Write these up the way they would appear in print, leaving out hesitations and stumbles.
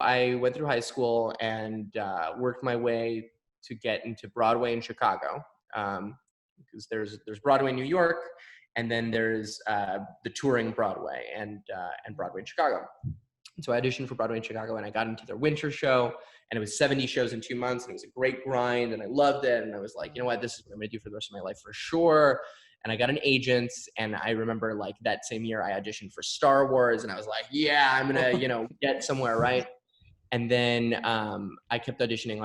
I went through high school and worked my way to get into Broadway in Chicago, because there's Broadway in New York, and then there's the touring Broadway and Broadway in Chicago. And so I auditioned for Broadway in Chicago, and I got into their winter show, and it was 70 shows in 2 months, and it was a great grind, and I loved it. And I was like, you know what, this is what I'm gonna do for the rest of my life for sure. And I got an agent, and I remember like that same year I auditioned for Star Wars, and I was like, yeah, I'm gonna, get somewhere, right? And then I kept auditioning.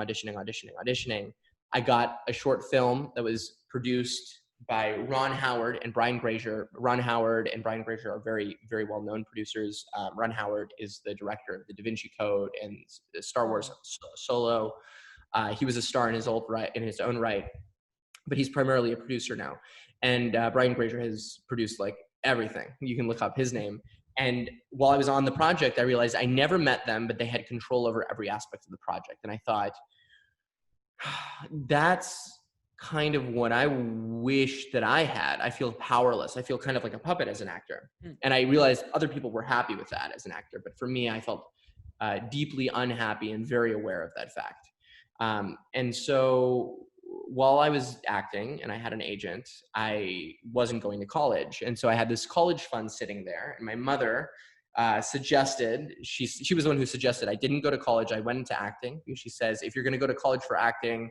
I got a short film that was produced by Ron Howard and Brian Grazer. Ron Howard and Brian Grazer are very, very well-known producers. Ron Howard is the director of The Da Vinci Code and Star Wars Solo. He was a star in his own right, but he's primarily a producer now. And Brian Grazer has produced like everything. You can look up his name. And while I was on the project, I realized I never met them, but they had control over every aspect of the project. And I thought, that's kind of what I wish that I had. I feel powerless. I feel kind of like a puppet as an actor. And I realized other people were happy with that as an actor. But for me, I felt deeply unhappy and very aware of that fact. And so while I was acting and I had an agent, I wasn't going to college. And so I had this college fund sitting there, and my mother suggested, she was the one who suggested I didn't go to college. I went into acting because she says, if you're going to go to college for acting,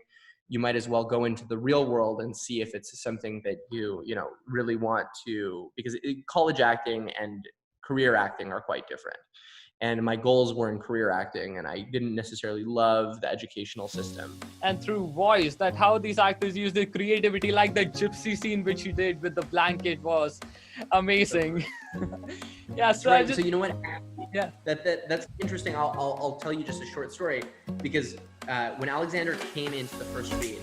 you might as well go into the real world and see if it's something that you really want to, because college acting and career acting are quite different. And my goals were in career acting, and I didn't necessarily love the educational system. And through voice, that how these actors use their creativity, like the gypsy scene which you did with the blanket was amazing. Yeah, so right. So you know what? Yeah, that's interesting. I'll tell you just a short story, because when Alexander came into the first read,